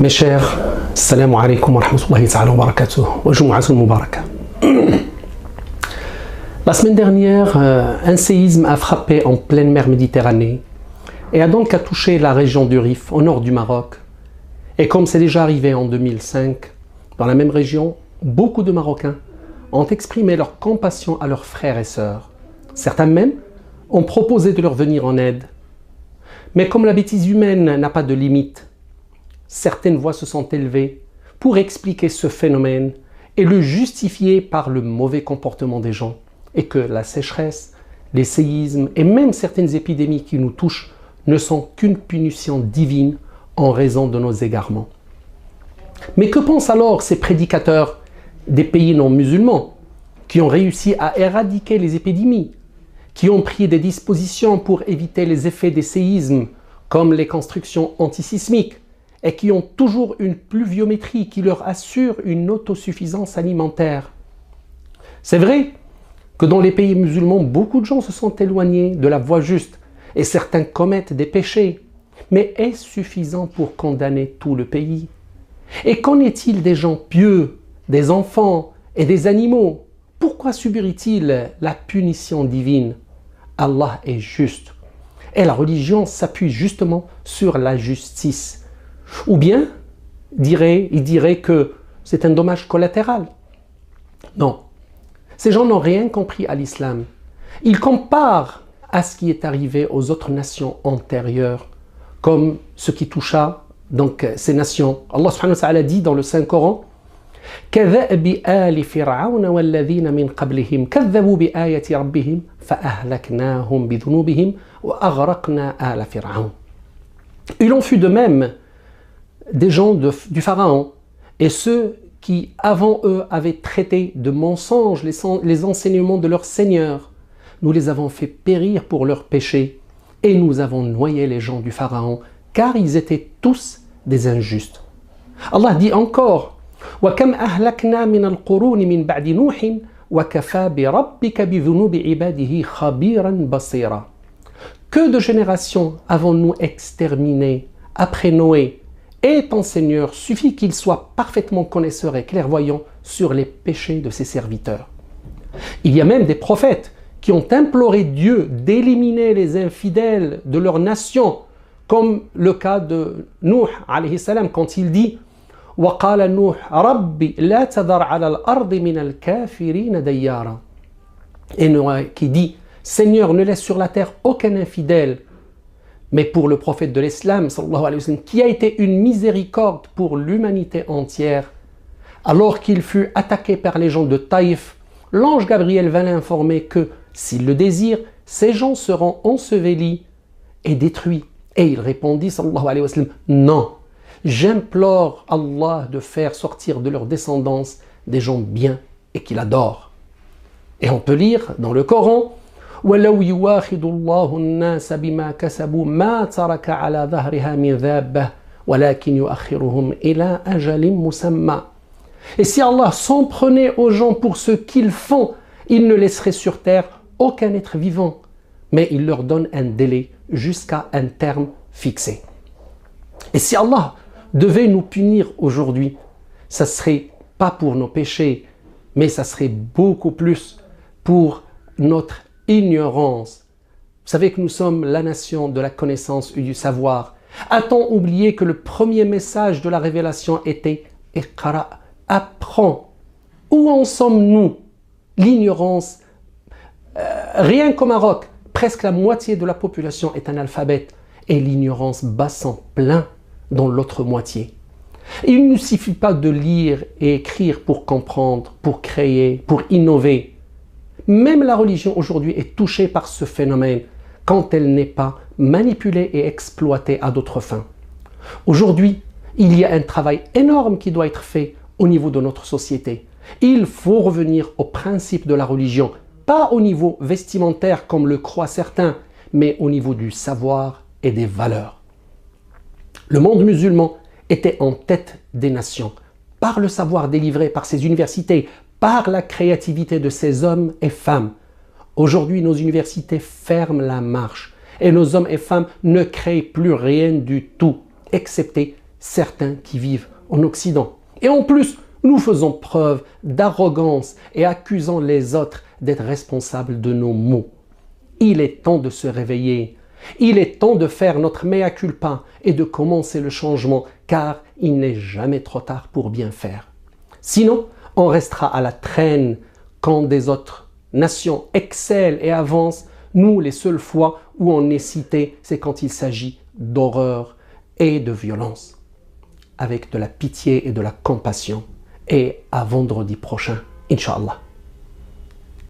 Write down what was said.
Mes chers, salam alaikum wa rahmatullahi ta'ala wa barakatuh, wa jumu'atun mubaraka. La semaine dernière, un séisme a frappé en pleine mer Méditerranée et a donc touché la région du Rif, au nord du Maroc. Et comme c'est déjà arrivé en 2005, dans la même région, beaucoup de Marocains ont exprimé leur compassion à leurs frères et sœurs. Certains même ont proposé de leur venir en aide. Mais comme la bêtise humaine n'a pas de limite, certaines voix se sont élevées pour expliquer ce phénomène et le justifier par le mauvais comportement des gens, et que la sécheresse, les séismes et même certaines épidémies qui nous touchent ne sont qu'une punition divine en raison de nos égarements. Mais que pensent alors ces prédicateurs des pays non musulmans qui ont réussi à éradiquer les épidémies, qui ont pris des dispositions pour éviter les effets des séismes comme les constructions antisismiques et qui ont toujours une pluviométrie qui leur assure une autosuffisance alimentaire? C'est vrai que dans les pays musulmans, beaucoup de gens se sont éloignés de la voie juste et certains commettent des péchés. Mais est-ce suffisant pour condamner tout le pays? Et qu'en est-il des gens pieux, des enfants et des animaux? Pourquoi subiraient-ils la punition divine? Allah est juste. Et la religion s'appuie justement sur la justice. Ou bien, il dirait que c'est un dommage collatéral. Non. Ces gens n'ont rien compris à l'islam. Ils comparent à ce qui est arrivé aux autres nations antérieures, comme ce qui toucha donc ces nations. Allah subhanahu wa ta'ala dit dans le Saint-Coran: كَذَأْبِ آلِ فِرْعَوْنَ وَالَّذِينَ مِنْ قَبْلِهِمْ كَذَّبُوا بِآيَةِ رَبِّهِمْ فَأَهْلَكْنَاهُمْ بِذُنُوبِهِمْ وَأَغْرَقْنَا آلَ فِرْعَوْنَ. Il en fut de même des gens du Pharaon et ceux qui avant eux avaient traité de mensonges les enseignements de leur Seigneur. Nous les avons fait périr pour leurs péchés et nous avons noyé les gens du Pharaon car ils étaient tous des injustes. Allah dit encore: وَكَمْ أَهْلَكْنَا مِنَ الْقُرُونِ مِنْ بَعْدِ نُوحٍ وَكَفَى بِرَبِّكَ بِذُنُوبِ عِبَادِهِ خَبِيرًا بَصِيرًا. Que de générations avons-nous exterminées après Noé, et ton Seigneur suffit qu'il soit parfaitement connaisseur et clairvoyant sur les péchés de ses serviteurs. Il y a même des prophètes qui ont imploré Dieu d'éliminer les infidèles de leur nation, comme le cas de Nuh alayhi salam quand il dit: وَقَالَ نُوحٌ رَبِّ لَا تَذَرْ عَلَى الْأَرْضِ مِنَ الْكَافِرِينَ دَيَّارًا. Et Noé qui dit: Seigneur, ne laisse sur la terre aucun infidèle. Mais pour le prophète de l'islam, sallallahu alayhi wa sallam, qui a été une miséricorde pour l'humanité entière, alors qu'il fut attaqué par les gens de Taïf, l'ange Gabriel vint l'informer que, s'il le désire, ces gens seront ensevelis et détruits. Et il répondit, sallallahu alayhi wa sallam: non, j'implore Allah de faire sortir de leur descendance des gens bien et qu'il adore. Et on peut lire dans le Coran: وَلَوْ يُوَاخِذُ اللَّهُ النَّاسَ بِمَا كَسَبُوا مَا تَرَكَ عَلَى ظَهْرِهَا مِنْ دَابَّةٍ وَلَكِنْ يُؤَخِّرُهُمْ إِلَى أَجَلٍ مُّسَمًّى. Et si Allah s'en prenait aux gens pour ce qu'ils font, il ne laisserait sur terre aucun être vivant, mais il leur donne un délai jusqu'à un terme fixé. Et si Allah devait nous punir aujourd'hui, ça serait pas pour nos péchés, mais ça serait beaucoup plus pour notre ignorance. Vous savez que nous sommes la nation de la connaissance et du savoir. A-t-on oublié que le premier message de la révélation était « Iqra », apprends. Où en sommes-nous? L'ignorance, rien qu'au Maroc, presque la moitié de la population est analphabète et l'ignorance bat son plein dans l'autre moitié. Il ne suffit pas de lire et écrire pour comprendre, pour créer, pour innover. Même la religion aujourd'hui est touchée par ce phénomène quand elle n'est pas manipulée et exploitée à d'autres fins. Aujourd'hui, il y a un travail énorme qui doit être fait au niveau de notre société. Il faut revenir au principe de la religion, pas au niveau vestimentaire comme le croient certains, mais au niveau du savoir et des valeurs. Le monde musulman était en tête des nations par le savoir délivré par ses universités, par la créativité de ces hommes et femmes. Aujourd'hui, nos universités ferment la marche et nos hommes et femmes ne créent plus rien du tout, excepté certains qui vivent en Occident. Et en plus, nous faisons preuve d'arrogance et accusons les autres d'être responsables de nos maux. Il est temps de se réveiller. Il est temps de faire notre mea culpa et de commencer le changement, car il n'est jamais trop tard pour bien faire. Sinon, on restera à la traîne quand des autres nations excellent et avancent. Nous, les seules fois où on est cité, c'est quand il s'agit d'horreur et de violence. Avec de la pitié et de la compassion. Et à vendredi prochain, Inch'Allah.